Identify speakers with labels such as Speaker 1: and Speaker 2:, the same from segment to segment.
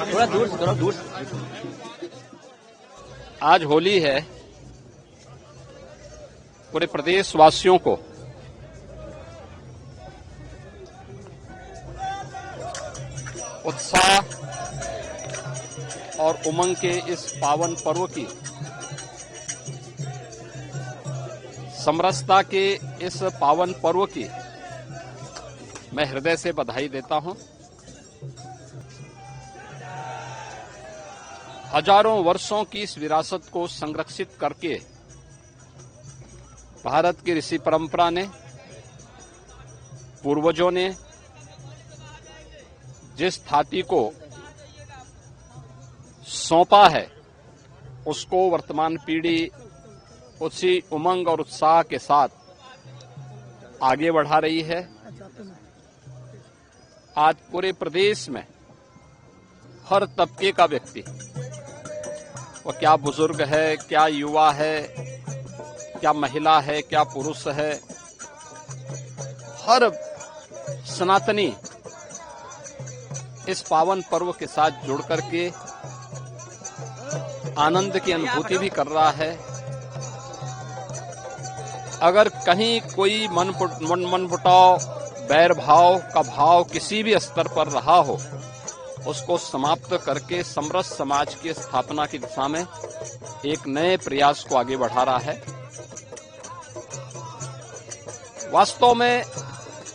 Speaker 1: थोड़ा दूर। आज होली है। पूरे प्रदेशवासियों को उत्साह और उमंग के इस पावन पर्व की, समरसता के इस पावन पर्व की मैं हृदय से बधाई देता हूं। हजारों वर्षों की इस विरासत को संरक्षित करके भारत की ऋषि परंपरा ने, पूर्वजों ने जिस थाती को सौंपा है, उसको वर्तमान पीढ़ी उसी उमंग और उत्साह के साथ आगे बढ़ा रही है। आज पूरे प्रदेश में हर तबके का व्यक्ति, वो क्या बुजुर्ग है, क्या युवा है, क्या महिला है, क्या पुरुष है, हर सनातनी इस पावन पर्व के साथ जुड़ करके आनंद की अनुभूति भी कर रहा है। अगर कहीं कोई मनमुटाव, बैर भाव का भाव किसी भी स्तर पर रहा हो, उसको समाप्त करके समरस समाज की स्थापना की दिशा में एक नए प्रयास को आगे बढ़ा रहा है। वास्तव में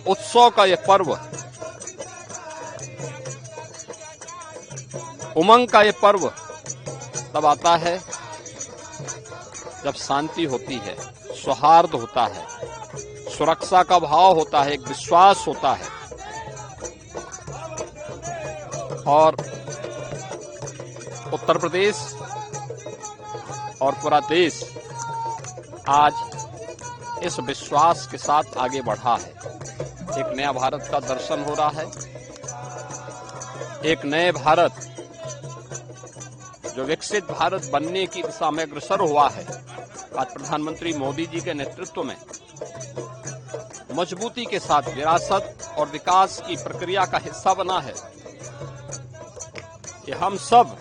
Speaker 1: उत्सव का यह पर्व, उमंग का यह पर्व तब आता है जब शांति होती है, सौहार्द होता है, सुरक्षा का भाव होता है, एक विश्वास होता है। और उत्तर प्रदेश और पूरा देश आज इस विश्वास के साथ आगे बढ़ा है। एक नया भारत का दर्शन हो रहा है। एक नए भारत, जो विकसित भारत बनने की दिशा में अग्रसर हुआ है, आज प्रधानमंत्री मोदी जी के नेतृत्व में मजबूती के साथ विरासत और विकास की प्रक्रिया का हिस्सा बना है। कि हम सब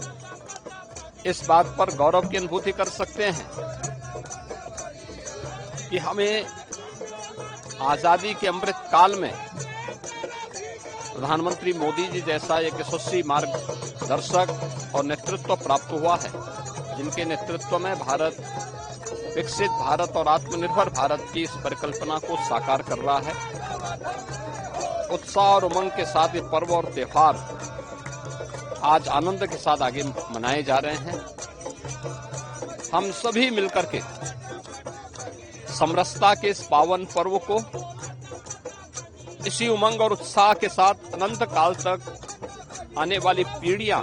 Speaker 1: इस बात पर गौरव की अनुभूति कर सकते हैं कि हमें आजादी के अमृत काल में प्रधानमंत्री मोदी जी जैसा एक यशस्वी मार्गदर्शक और नेतृत्व प्राप्त हुआ है, जिनके नेतृत्व में भारत विकसित भारत और आत्मनिर्भर भारत की इस परिकल्पना को साकार कर रहा है। उत्साह और उमंग के साथ ये पर्व और त्योहार आज आनंद के साथ आगे मनाए जा रहे हैं। हम सभी मिलकर के समरसता के इस पावन पर्व को इसी उमंग और उत्साह के साथ अनंत काल तक आने वाली पीढ़ियां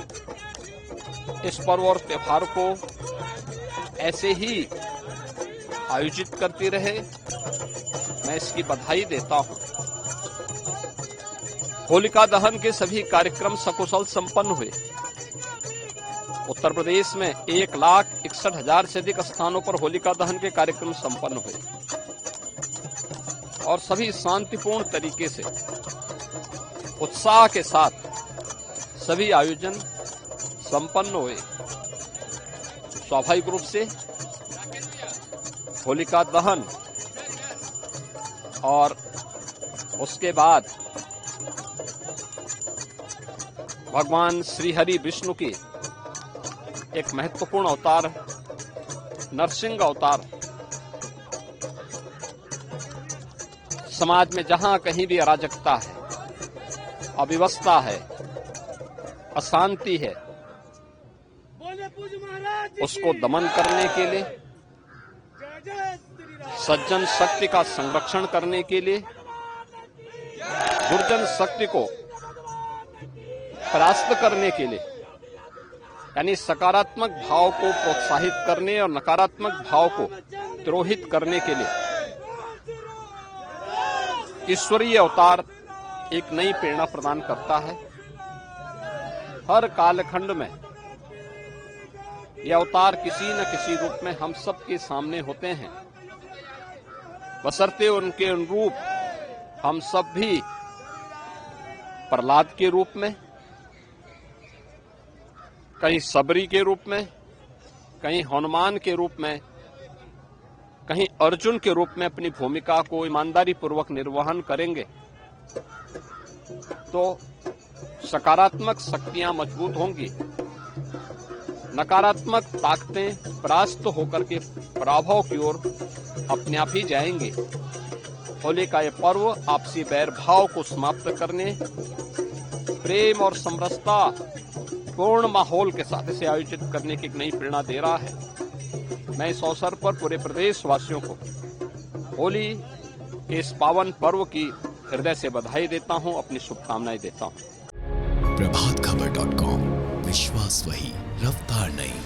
Speaker 1: इस पर्व और त्योहार को ऐसे ही आयोजित करती रहे, मैं इसकी बधाई देता हूं। होलिका दहन के सभी कार्यक्रम सकुशल संपन्न हुए। उत्तर प्रदेश में 1,61,000 से अधिक स्थानों पर होलिका दहन के कार्यक्रम संपन्न हुए और सभी शांतिपूर्ण तरीके से, उत्साह के साथ सभी आयोजन संपन्न हुए। स्वाभाविक रूप से होलिका दहन और उसके बाद भगवान श्री हरि विष्णु की एक महत्वपूर्ण अवतार, नरसिंह अवतार, समाज में जहां कहीं भी अराजकता है, अव्यवस्था है, अशांति है, उसको दमन करने के लिए, सज्जन शक्ति का संरक्षण करने के लिए, दुर्जन शक्ति को परास्त करने के लिए, यानी सकारात्मक भाव को प्रोत्साहित करने और नकारात्मक भाव को द्रोहित करने के लिए ईश्वरीय अवतार एक नई प्रेरणा प्रदान करता है। हर कालखंड में ये अवतार किसी न किसी रूप में हम सब के सामने होते हैं, बशर्ते उनके अनुरूप हम सब भी प्रहलाद के रूप में, कहीं सबरी के रूप में, कहीं हनुमान के रूप में, कहीं अर्जुन के रूप में अपनी भूमिका को ईमानदारी पूर्वक निर्वहन करेंगे तो सकारात्मक शक्तियां मजबूत होंगी, नकारात्मक ताकतें परास्त होकर के पराभव की ओर अपने आप ही जाएंगे। होली का यह पर्व आपसी बैर भाव को समाप्त करने, प्रेम और समरसता पूर्ण माहौल के साथ इसे आयोजित करने की एक नई प्रेरणा दे रहा है। मैं इस अवसर पर पूरे प्रदेश वासियों को होली के इस पावन पर्व की हृदय से बधाई देता हूं, अपनी शुभकामनाएं देता हूं।
Speaker 2: प्रभातखबर.com, विश्वास वही, रफ्तार नहीं।